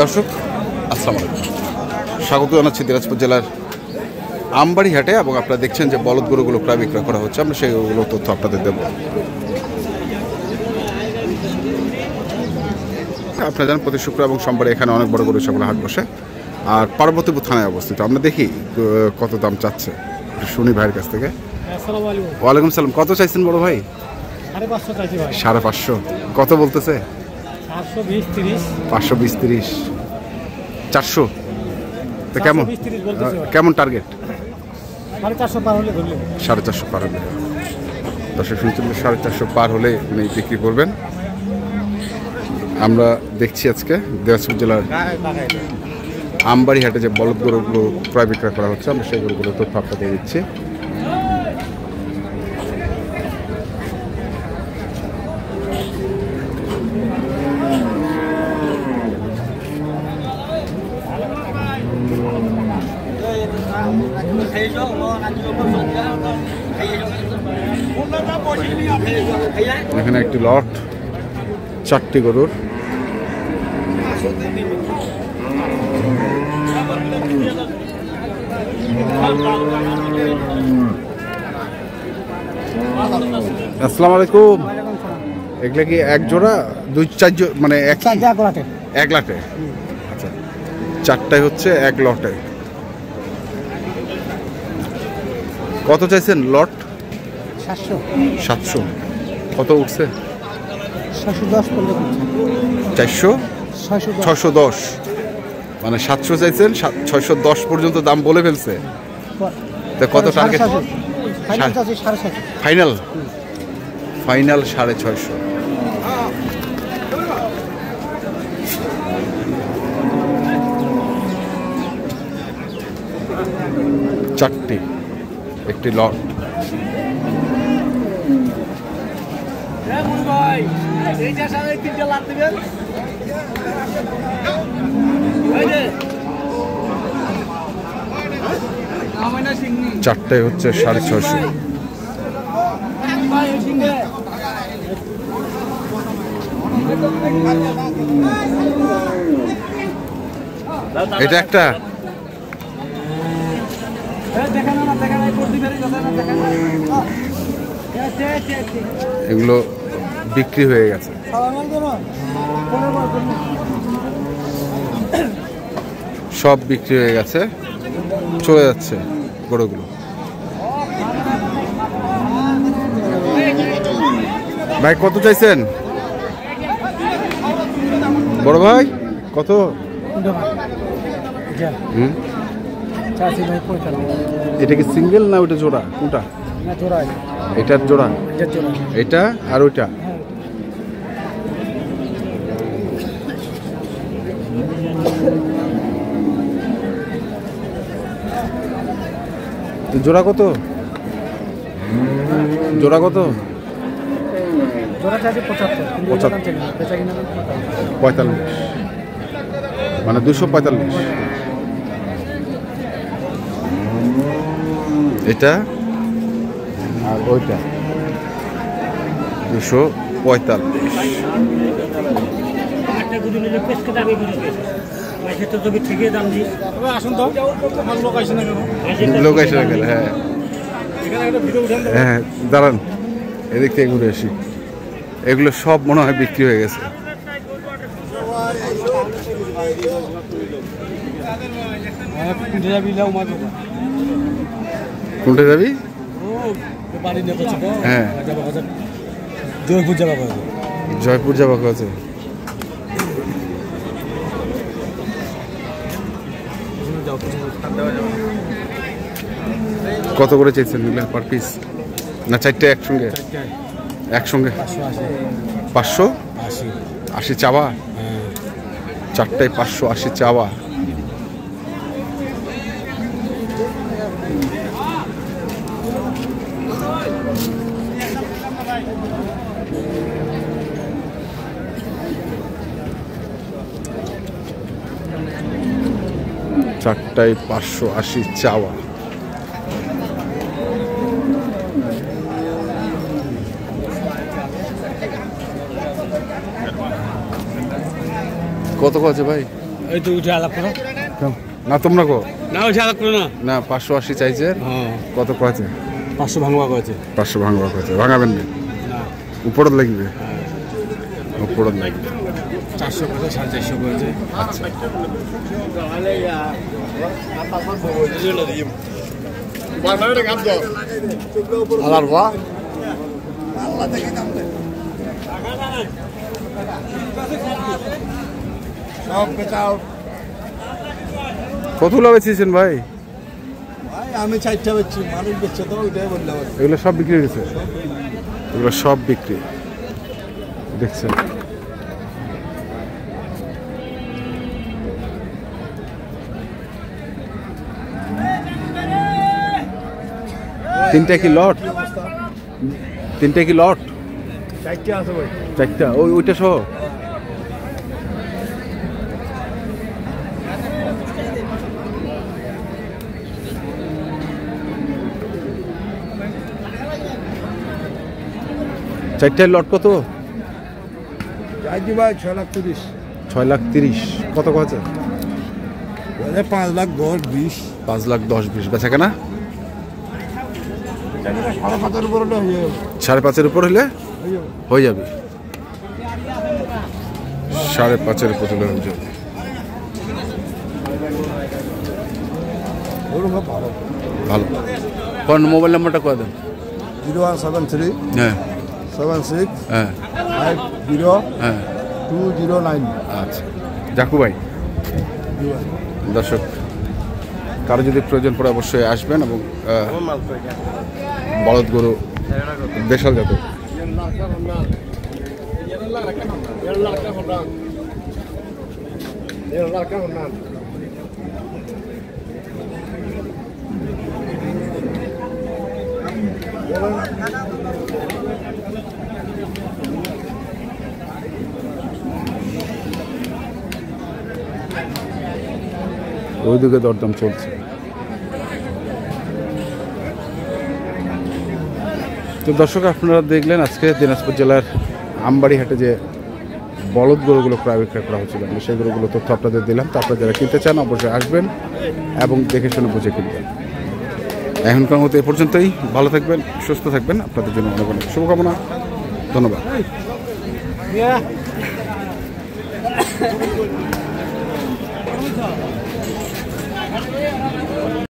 দর্শক আসসালামু আলাইকুম, স্বাগত জানাচ্ছি দিনাজপুর জেলার আমবাড়ি হাটে। এবং আপনারা দেখছেন যে বলদ গরুগুলো প্রায় বিক্রয় করা হচ্ছে, আমরা সেইগুলো তথ্য আপনাদের দেব। আপনারা জানেন প্রতি শুক্র এবং সোমবারে এখানে অনেক বড় গরু সকলে হাট বসে, আর পার্বতীপুর থানায় অবস্থিত। আমরা দেখি কত দাম চাচ্ছে, শুনি ভাইয়ের কাছ থেকে। ওয়ালাইকুম সালাম। কত চাইছেন বড় ভাই? 550। কত বলতেছে? 520-30, 400। তো কেমন কেমন টার্গেট? 450 পার হলে 450 পার হলে। দর্শক শুনছেন 450 পার হলে উনি বিক্রি করবেন। আমরা দেখছি আজকে দিনাজপুর জেলার আমবাড়ি হাটে যে বলদ গরুগুলো প্রায় বিক্রয় করা হচ্ছে, আমরা সেই গরুগুলো তথ্য আপনাদের দিচ্ছি। এখানে একটি লট 4টি গরুর। আসসালামু আলাইকুম। এগুলা কি এক জোড়া, 2-4 জোড়া, মানে এক লাটে? আচ্ছা, 4টাই হচ্ছে এক লটে। কত চাইছেন লট? 700। কত উঠছে? 610, মানে 700 চাইছেন, 610 পর্যন্ত দাম বলে ফেলছে। কত টার্গেট? ফাইনাল 650। চারটি একটি লট। চারটায় হচ্ছে 650। এটা একটা এগুলো বিক্রি হয়ে গেছে। সব বিক্রি হয়ে গেছে, চলে যাচ্ছে গরুগুলো। ভাই কত চাইছেন বড় ভাই? কত? এটা কি সিঙ্গেল না ওইটা জোড়া? কোনটা? এটার জোড়া, এটা আর ওইটা। জোড়া কত? 45, মানে 245। এটা আর ওইটা 245। হ্যাঁ দাঁড়ান, এদিক থেকে ঘুরে আসি। এগুলো সব মনে হয় বিক্রি হয়ে গেছে। কোনটা যাবি? হ্যাঁ, জয়পুর যাবা আছে। কত করে চাইছেন পার পিস? না চারটে একসঙ্গে? 580 চাওয়া। 4টায় 580 চাওয়া। চারটায় 580 চাওয়া। কত আছে ভাই? এই তো উঠে আলাপ করো না তোমরা কো না উঠে আলাপ করো না না 580 চাইছে কত কয়েছে 500 ভাঙবা কয়েছে 500 ভাঙবা কয়েছে ভাঙাবেন না উপরে লাগবে উপরে লাগবে 400 কয়েছে 450 কয়েছে আচ্ছা আলার বা কত বেচেছেন ভাই আমি 4টা বেচছি মানুষ বেচছে তো ওইটাই বললাম এগুলো সব বিক্রি হয়ে গেছে এগুলো সব বিক্রি দেখছেন তিনটা কি লট তিনটা কি লট 4টা আছে ভাই 4টা ওইটা সহ চারটার লট কত যাইদি ভাই 6,30,000 6,30,000 কত কত 5,10,20 5,10,20 বেচা কেনা 5,500 উপরে হয়ে যাবে 5,500 উপর হলে হয়ে যাবে 5,500 উপর হলে হয়ে যাবে ভালো কোন মোবাইল নাম্বারটা কয়ে দেন 0173 হ্যাঁ 76 হ্যাঁ 50 হ্যাঁ 209 আচ্ছা জাকু ভাই দর্শক কারো যদি প্রয়োজন পড়ে অবশ্যই আসবেন এবং বলদ গরু দেশাল জাতের ওইদিকে দরদাম চলছে তো দর্শক আপনারা দেখলেন আজকে দিনাজপুর জেলার আমবাড়ি হাটে যে বলদ গরুগুলো ক্রয় বিক্রয় করা হচ্ছিল আমি সেই গরুগুলো তথ্য আপনাদের দিলাম তো আপনারা যারা কিনতে চান অবশ্যই আসবেন এবং দেখে শুনে বুঝে কিনবেন এখনকার মতো এ পর্যন্তই ভালো থাকবেন সুস্থ থাকবেন আপনাদের জন্য অনেক অনেক শুভকামনা ধন্যবাদ